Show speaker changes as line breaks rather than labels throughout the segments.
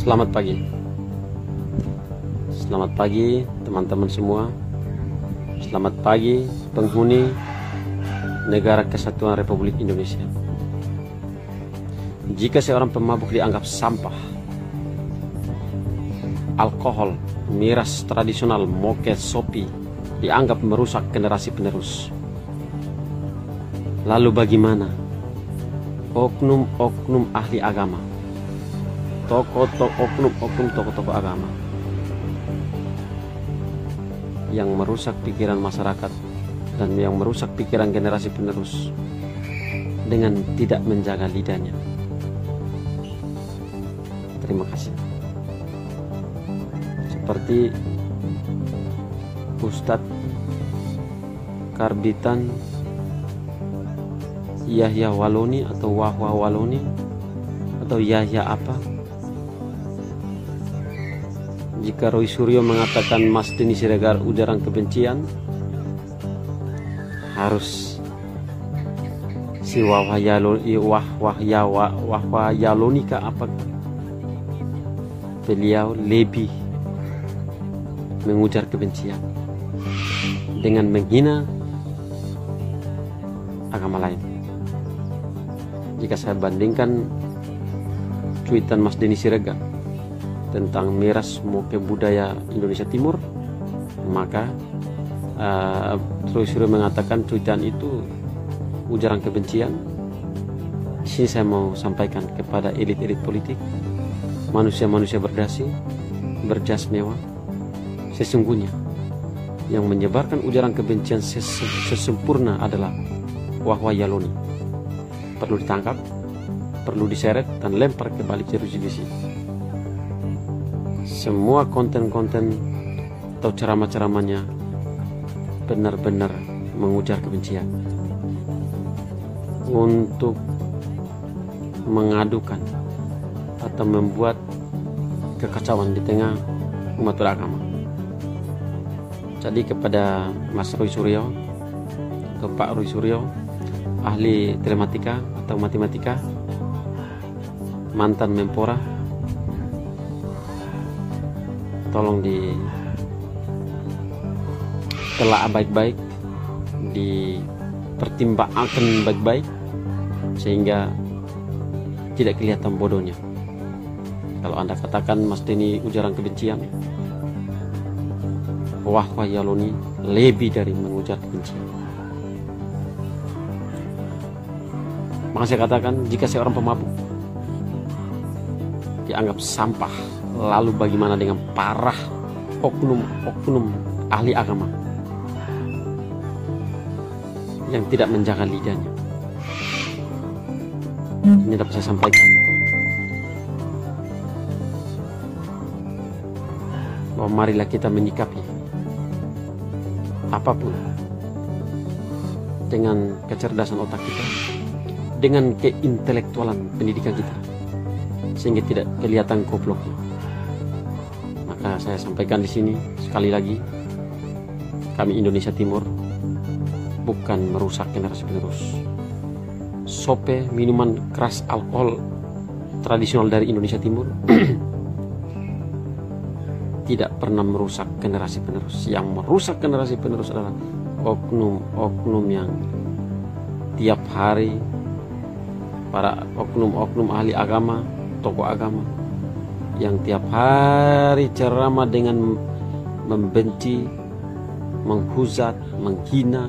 Selamat pagi. Selamat pagi teman-teman semua. Selamat pagi penghuni Negara Kesatuan Republik Indonesia. Jika seorang pemabuk dianggap sampah, alkohol, miras tradisional, moke, sopi dianggap merusak generasi penerus, lalu bagaimana oknum-oknum ahli agama, oknum-oknum tokoh-tokoh agama yang merusak pikiran masyarakat dan yang merusak pikiran generasi penerus dengan tidak menjaga lidahnya? Terima kasih. Seperti Ustadz Karbitan Yahya Waloni atau Wahwa Waloni atau Yahya apa, jika Roy Suryo mengatakan Mas Denny Siregar ujaran kebencian, harus si Wahwa Yaloni kah apa, beliau lebih mengujar kebencian dengan menghina agama lain. Jika saya bandingkan cuitan Mas Denny Siregar tentang miras moke budaya Indonesia Timur, maka Roy Suryo mengatakan cuitan itu ujaran kebencian. Di sini saya mau sampaikan kepada elit-elit politik, manusia-manusia berdasi, berjas mewah, sesungguhnya yang menyebarkan ujaran kebencian sesempurna adalah Wahwa Yaloni. Perlu ditangkap, perlu diseret dan lempar ke balik jeruji besi. Semua konten-konten atau ceramah-ceramahnya benar-benar mengujar kebencian untuk mengadukan atau membuat kekacauan di tengah umat beragama. Jadi kepada Mas Roy Suryo atau Pak Roy Suryo, ahli telematika atau matematika, mantan Menpora, tolong ditelaah baik-baik, dipertimbangkan baik-baik sehingga tidak kelihatan bodohnya. Kalau Anda katakan Mas Denny ujaran kebencian, Wahwa Yaloni lebih dari mengujar kebencian. Maka saya katakan, jika seorang pemabuk dianggap sampah, lalu bagaimana dengan parah oknum-oknum ahli agama yang tidak menjaga lidahnya? Ini dapat saya sampaikan bahwa marilah kita menyikapi apapun dengan kecerdasan otak kita, dengan keintelektualan pendidikan kita, sehingga tidak kelihatan gobloknya. Maka saya sampaikan di sini sekali lagi, kami Indonesia Timur bukan merusak generasi penerus. Sope, minuman keras alkohol tradisional dari Indonesia Timur tidak pernah merusak generasi penerus. Yang merusak generasi penerus adalah oknum-oknum yang tiap hari, para oknum-oknum ahli agama, tokoh agama, yang tiap hari ceramah dengan membenci, menghujat, menghina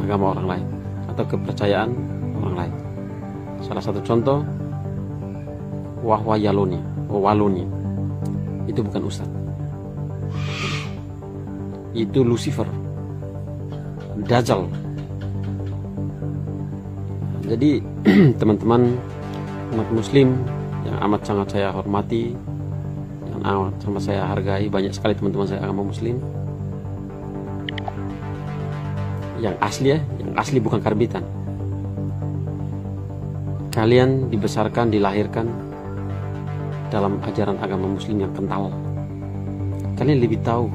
agama orang lain atau kepercayaan orang lain. Salah satu contoh, Wahwa Yaloni, Waloni. Itu bukan ustadz, itu Lucifer, Dajjal. Jadi teman-teman umat muslim yang amat sangat saya hormati, yang amat sangat saya hargai, banyak sekali teman-teman saya agama muslim yang asli yang asli bukan karbitan. Kalian dibesarkan, dilahirkan dalam ajaran agama muslim yang kental. Kalian lebih tahu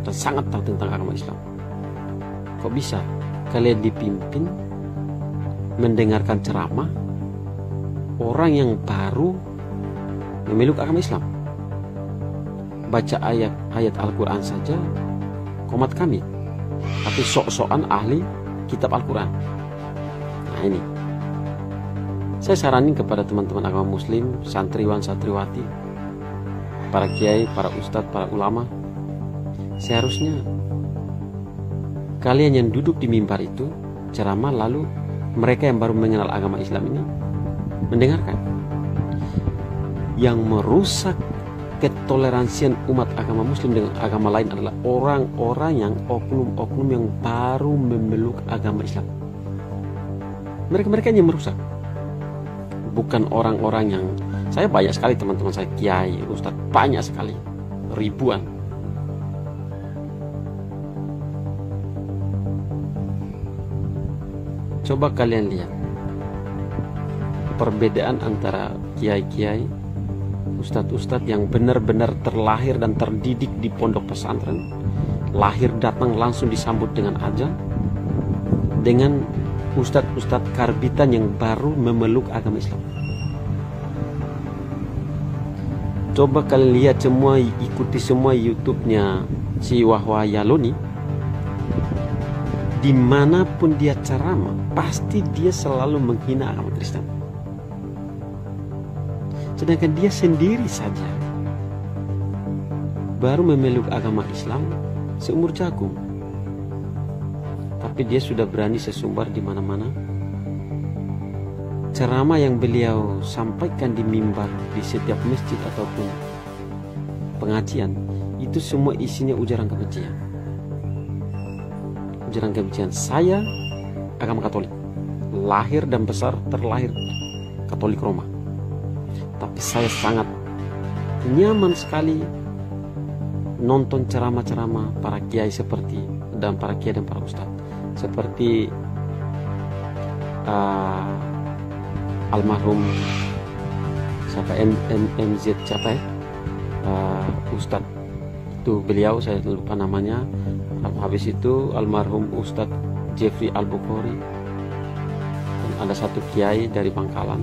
dan sangat tahu tentang agama Islam. Kok bisa kalian dipimpin mendengarkan ceramah orang yang baru memeluk agama Islam. Baca ayat Al-Quran saja komat kami, tapi sok-sokan ahli kitab Al-Quran. Nah ini, saya saranin kepada teman-teman agama muslim, santriwan, santriwati, para kiai, para ustadz, para ulama, seharusnya kalian yang duduk di mimbar itu ceramah, lalu mereka yang baru mengenal agama Islam ini mendengarkan. Yang merusak ketoleransian umat agama muslim dengan agama lain adalah orang-orang yang oknum-oknum yang baru memeluk agama Islam. Mereka yang merusak, bukan orang-orang yang, saya banyak sekali teman-teman saya kiai, ustadz, banyak sekali, ribuan. Coba kalian lihat perbedaan antara kiai-kiai, ustadz-ustadz yang benar-benar terlahir dan terdidik di pondok pesantren, lahir datang langsung disambut dengan azan, dengan ustadz-ustadz karbitan yang baru memeluk agama Islam. Coba kalian lihat semua, ikuti semua YouTube-nya si Wahwa Yaloni. Dimanapun dia ceramah, pasti dia selalu menghina agama Kristen. Sedangkan dia sendiri saja baru memeluk agama Islam seumur jagung, tapi dia sudah berani sesumbar di mana-mana. Ceramah yang beliau sampaikan di mimbar di setiap masjid ataupun pengajian itu semua isinya ujaran kebencian. Ujaran kebencian. Saya agama Katolik, lahir dan besar terlahir Katolik Roma, tapi saya sangat nyaman sekali nonton ceramah-ceramah para kiai seperti dan para kiai dan para ustadz seperti almarhum siapa MZ siapa ya, ustadz itu beliau, saya lupa namanya. Habis itu almarhum Ustadz Jeffrey Al-Bukhari, dan ada satu kiai dari Bangkalan.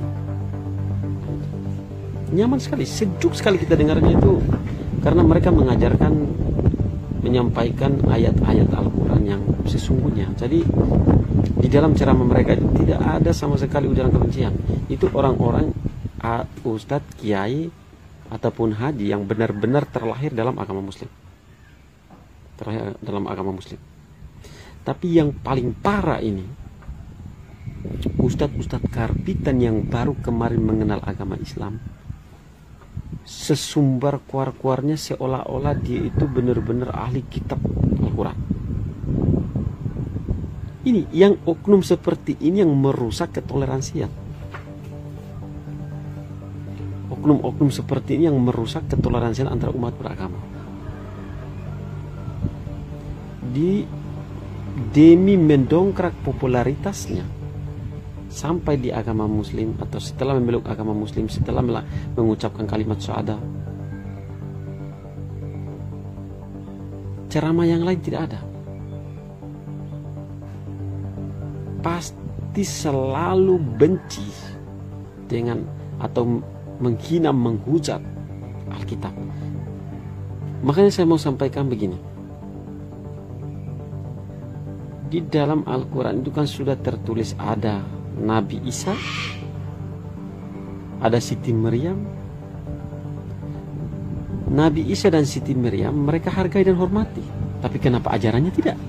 Nyaman sekali, sejuk sekali kita dengarnya itu, karena mereka mengajarkan, menyampaikan ayat-ayat Al-Quran yang sesungguhnya. Jadi di dalam ceramah mereka itu tidak ada sama sekali ujaran kebencian. Itu orang-orang ustadz, kiai ataupun haji yang benar-benar terlahir dalam agama muslim, Tapi yang paling parah ini ustadz-ustadz karbitan yang baru kemarin mengenal agama Islam, sesumbar kuar-kuarnya seolah-olah dia itu benar-benar ahli kitab Al-Quran. Ini yang oknum seperti ini yang merusak ketoleransian. Oknum-oknum seperti ini yang merusak ketoleransian antara umat beragama. Demi mendongkrak popularitasnya sampai di agama muslim, atau setelah memeluk agama muslim, setelah mengucapkan kalimat syahadah, ceramah yang lain tidak ada. Pasti selalu benci dengan atau menghina, menghujat Alkitab. Makanya saya mau sampaikan begini. Di dalam Al-Quran itu kan sudah tertulis ada Nabi Isa, ada Siti Maryam. Nabi Isa dan Siti Maryam mereka hargai dan hormati, tapi kenapa ajarannya tidak?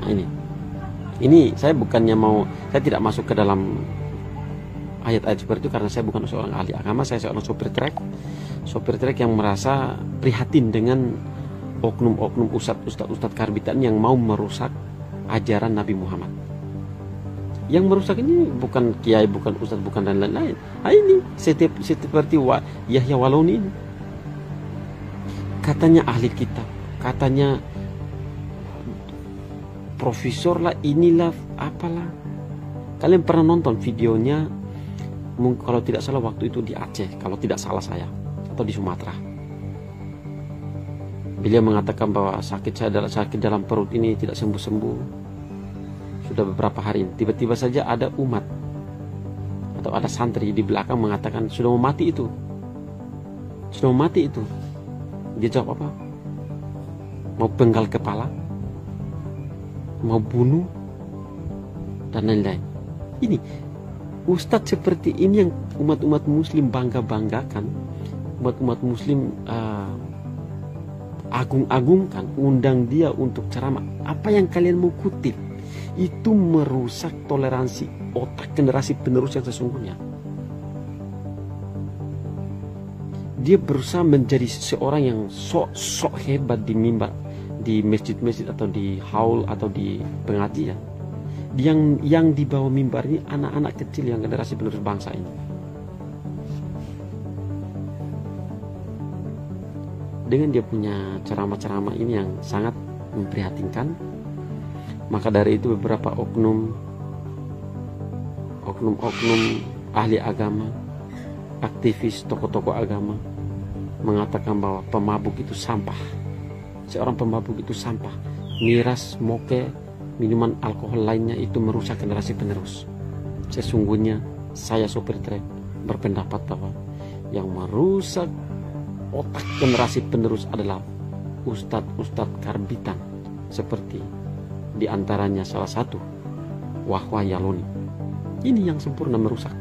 Nah ini saya bukannya saya tidak masuk ke dalam ayat-ayat seperti itu, karena saya bukan seorang ahli agama. Saya seorang sopir trek yang merasa prihatin dengan oknum-oknum ustadz karbitan yang mau merusak ajaran Nabi Muhammad. Yang merusak ini bukan kiai, bukan ustadz, bukan dan lain-lain. Nah, ini seperti Yahya Waloni ini. Katanya ahli kitab, katanya profesor lah, inilah apalah. Kalian pernah nonton videonya, kalau tidak salah waktu itu di Aceh, kalau tidak salah saya, atau di Sumatera. Beliau mengatakan bahwa sakit dalam perut ini tidak sembuh-sembuh sudah beberapa hari. Tiba-tiba saja ada umat atau atau ada santri di belakang mengatakan sudah mau mati itu, sudah mau mati itu. Dia jawab apa? Mau penggal kepala, mau bunuh, dan lain-lain. Ini ustadz seperti ini yang umat-umat muslim bangga-banggakan, umat-umat muslim agung-agungkan, undang dia untuk ceramah. Apa yang kalian mau kutip itu merusak toleransi otak generasi penerus yang sesungguhnya. Dia berusaha menjadi seorang yang sok hebat di mimbar, di masjid-masjid atau di haul atau di pengajian. Yang di bawah mimbar ini anak-anak kecil yang generasi penerus bangsa ini. Dengan dia punya ceramah-ceramah ini yang sangat memprihatinkan, maka dari itu beberapa oknum ahli agama, aktivis, tokoh-tokoh agama mengatakan bahwa pemabuk itu sampah. Seorang pemabuk itu sampah. Miras, moke, minuman alkohol lainnya itu merusak generasi penerus. Sesungguhnya saya sopir trek berpendapat bahwa yang merusak otak generasi penerus adalah ustadz karbitan, seperti diantaranya salah satu Wahwa Yaloni. Ini yang sempurna merusak.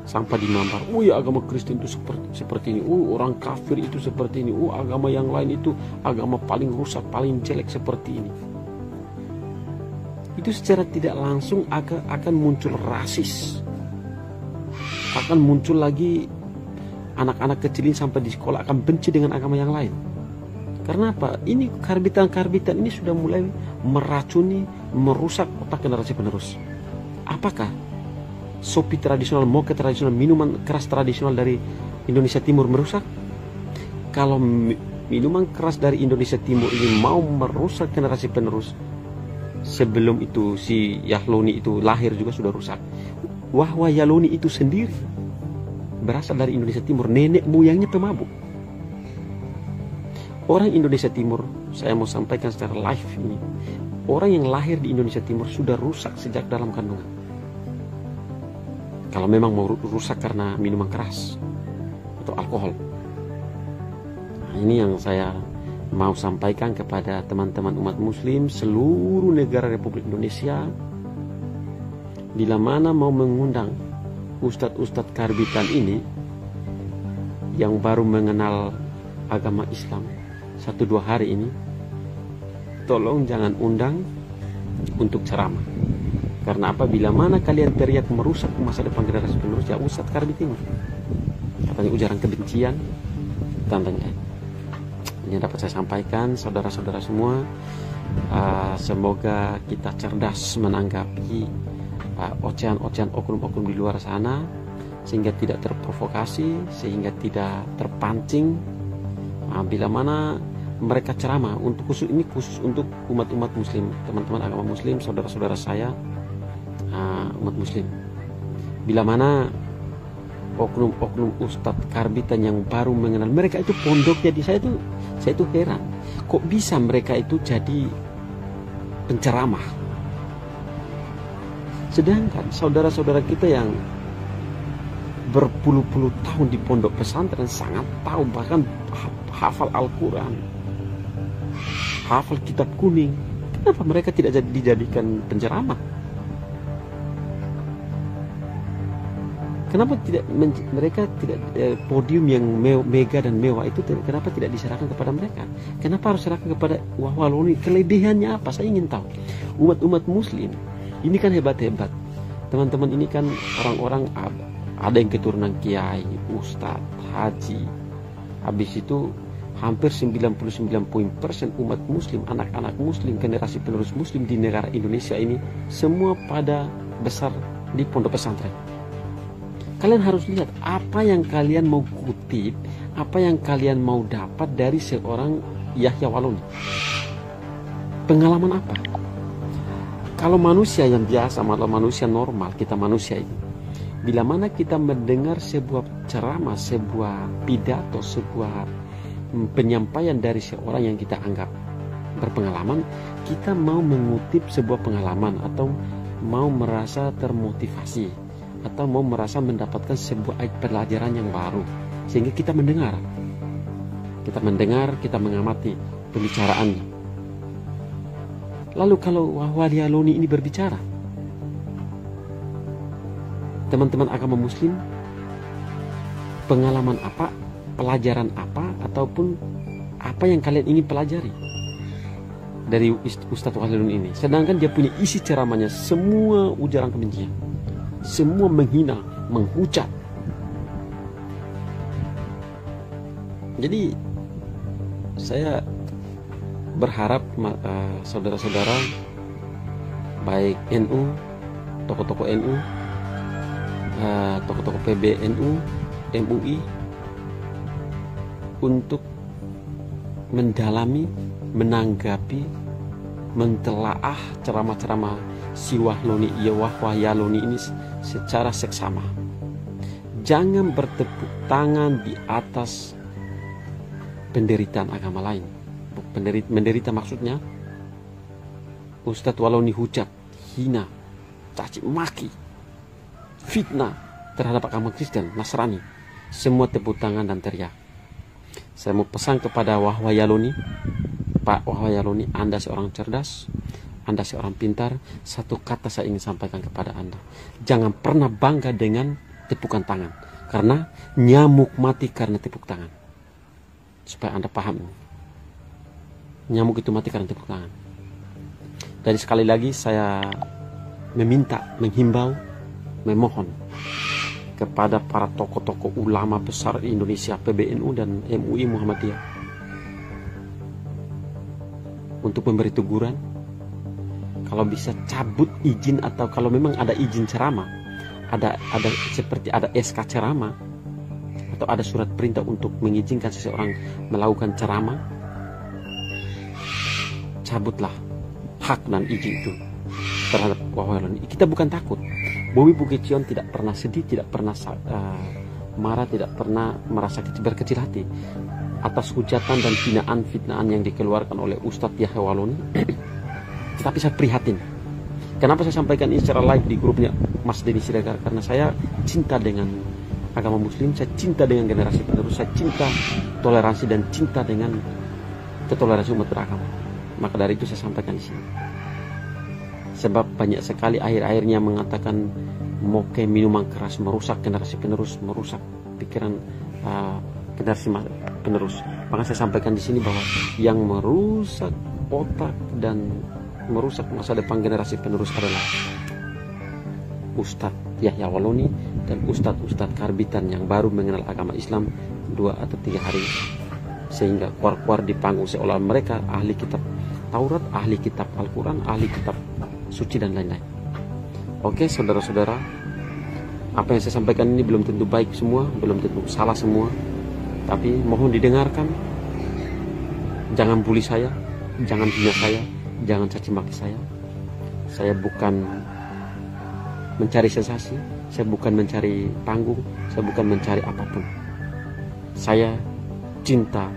Sampai di mimbar, ya agama Kristen itu seperti ini, orang kafir itu seperti ini, agama yang lain itu agama paling rusak, paling jelek seperti ini. Itu secara tidak langsung akan muncul rasis, akan muncul lagi anak-anak kecil ini sampai di sekolah akan benci dengan agama yang lain. Karena apa? Ini karbitan ini sudah mulai meracuni, merusak otak generasi penerus. Apakah sopi tradisional, moke tradisional, minuman keras tradisional dari Indonesia Timur merusak? Kalau minuman keras dari Indonesia Timur ini mau merusak generasi penerus, sebelum itu si Yahloni itu lahir juga sudah rusak. Wahwa Yaloni itu sendiri berasal dari Indonesia Timur, nenek moyangnya pemabuk. Orang Indonesia Timur, saya mau sampaikan secara live ini, orang yang lahir di Indonesia Timur sudah rusak sejak dalam kandungan. Kalau memang mau rusak karena minuman keras atau alkohol. Nah, ini yang saya mau sampaikan kepada teman-teman umat muslim seluruh negara Republik Indonesia. Bila mana mau mengundang ustadz-ustadz karbitan ini yang baru mengenal agama Islam 1-2 hari ini, tolong jangan undang untuk ceramah. Karena apa? Bila mana kalian teriak merusak masa depan generasi penerus, ya ustadz karbitan katanya ujaran kebencian, tandanya. Ini dapat saya sampaikan, saudara-saudara semua. Semoga kita cerdas menanggapi ocehan-ocehan oknum-oknum di luar sana, sehingga tidak terprovokasi, sehingga tidak terpancing. Bila mana mereka ceramah, khusus untuk umat-umat muslim, teman-teman agama muslim, saudara-saudara saya umat muslim. Bila mana oknum-oknum ustadz karbitan yang baru mengenal, mereka itu pondoknya di saya itu heran, kok bisa mereka itu jadi penceramah, sedangkan saudara-saudara kita yang berpuluh-puluh tahun di pondok pesantren sangat tahu, bahkan hafal Al-Quran, hafal kitab kuning. Kenapa mereka tidak dijadikan penceramah? Kenapa mereka tidak podium yang mega dan mewah itu kenapa tidak diserahkan kepada mereka? Kenapa harus serahkan kepada Wahwaloni? Kelebihannya apa? Saya ingin tahu. Umat-umat muslim ini kan hebat-hebat. Teman-teman ini kan orang-orang, ada yang keturunan kiai, ustadz, haji. Habis itu hampir 99% umat muslim, anak-anak muslim, generasi penerus muslim di negara Indonesia ini semua pada besar di pondok pesantren. Kalian harus lihat apa yang kalian mau kutip, apa yang kalian mau dapat dari seorang Yahya Waloni. Pengalaman apa? Kalau manusia yang biasa, malah manusia normal, kita manusia ini, bila mana kita mendengar sebuah ceramah, sebuah pidato, sebuah penyampaian dari seorang yang kita anggap berpengalaman, kita mau mengutip sebuah pengalaman atau mau merasa termotivasi atau mau merasa mendapatkan sebuah pelajaran yang baru, sehingga kita mendengar, kita mengamati pembicaraannya. Lalu kalau Wahwali Aloni ini berbicara, teman-teman agama muslim, pengalaman apa, pelajaran apa, ataupun apa yang kalian ingin pelajari dari Ustadz Wahwali Aloni ini? Sedangkan dia punya isi ceramahnya semua ujaran kebencian, semua menghina, menghujat. Jadi saya berharap saudara-saudara baik NU, tokoh-tokoh NU, tokoh-tokoh PBNU, MUI untuk mendalami, menanggapi, mentelaah ceramah-ceramah si Wahwali Aloni ini secara seksama. Jangan bertepuk tangan di atas penderitaan agama lain. Menderita maksudnya Ustadz Waloni hujat, hina, caci maki, fitnah terhadap agama Kristen, Nasrani, semua tepuk tangan dan teriak. Saya mau pesan kepada Wahwali Aloni, Pak Wahwali Aloni, Anda seorang cerdas, Anda seorang pintar. Satu kata saya ingin sampaikan kepada Anda: jangan pernah bangga dengan tepukan tangan, karena nyamuk mati karena tepuk tangan. Supaya Anda paham, nyamuk itu mati karena tepuk tangan. Dan sekali lagi saya meminta, menghimbau, memohon kepada para tokoh-tokoh ulama besar Indonesia, PBNU dan MUI Muhammadiyah, untuk memberi teguran. Kalau bisa cabut izin, atau kalau memang ada izin ceramah, ada seperti ada SK ceramah, atau ada surat perintah untuk mengizinkan seseorang melakukan ceramah, cabutlah hak dan izin itu terhadap Wahwali Aloni. Kita bukan takut. Bobi Nasution tidak pernah sedih, tidak pernah marah, tidak pernah merasa berkecil hati atas hujatan dan fitnaan yang dikeluarkan oleh Ustadz Yahya Waloni. Tetapi saya prihatin. Kenapa saya sampaikan ini secara live di grupnya Mas Denny Siregar? Karena saya cinta dengan agama muslim, saya cinta dengan generasi penerus, saya cinta toleransi dan cinta dengan ketoleransi umat beragama. Maka dari itu saya sampaikan di sini. Sebab banyak sekali akhir-akhirnya mengatakan moke minuman keras merusak generasi penerus, merusak pikiran generasi penerus. Maka saya sampaikan di sini bahwa yang merusak otak dan merusak masa depan generasi penerus adalah Ustadz Yahya Waloni dan Ustadz Karbitan yang baru mengenal agama Islam 2 atau 3 hari, sehingga keluar di panggung seolah mereka ahli kitab Taurat, ahli kitab Al-Quran, ahli kitab suci dan lain-lain. Oke saudara-saudara, apa yang saya sampaikan ini belum tentu baik semua, belum tentu salah semua, tapi mohon didengarkan. Jangan bully saya, jangan hina saya, jangan caci maki saya. Saya bukan mencari sensasi, saya bukan mencari panggung, saya bukan mencari apapun. Saya cinta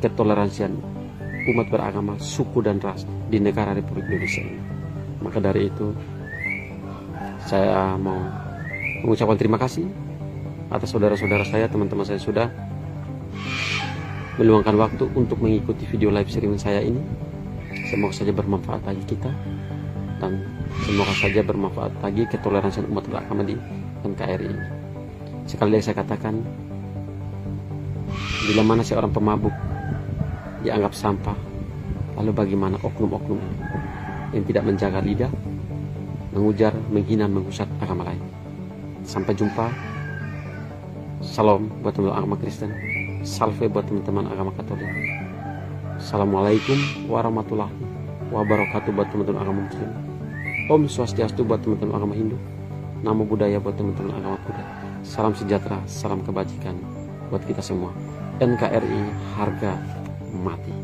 ketoleransian umat beragama, suku dan ras di negara Republik Indonesia ini. Maka dari itu saya mau mengucapkan terima kasih atas saudara-saudara saya, teman-teman saya sudah meluangkan waktu untuk mengikuti video live streaming saya ini. Semoga saja bermanfaat bagi kita, dan semoga saja bermanfaat bagi ketoleransian umat beragama di NKRI ini. Sekali lagi saya katakan, bila mana seorang pemabuk dianggap sampah, lalu bagaimana oknum-oknum yang tidak menjaga lidah, mengujar, menghina, menghujat agama lain. Sampai jumpa. Salam buat teman-teman agama Kristen, salve buat teman-teman agama Katolik. Assalamualaikum warahmatullahi wabarakatuh buat teman-teman agama Muslim. Om Swastiastu buat teman-teman agama Hindu. Namo Buddhaya buat teman-teman agama Buddha. Salam sejahtera, salam kebajikan buat kita semua. NKRI harga mati.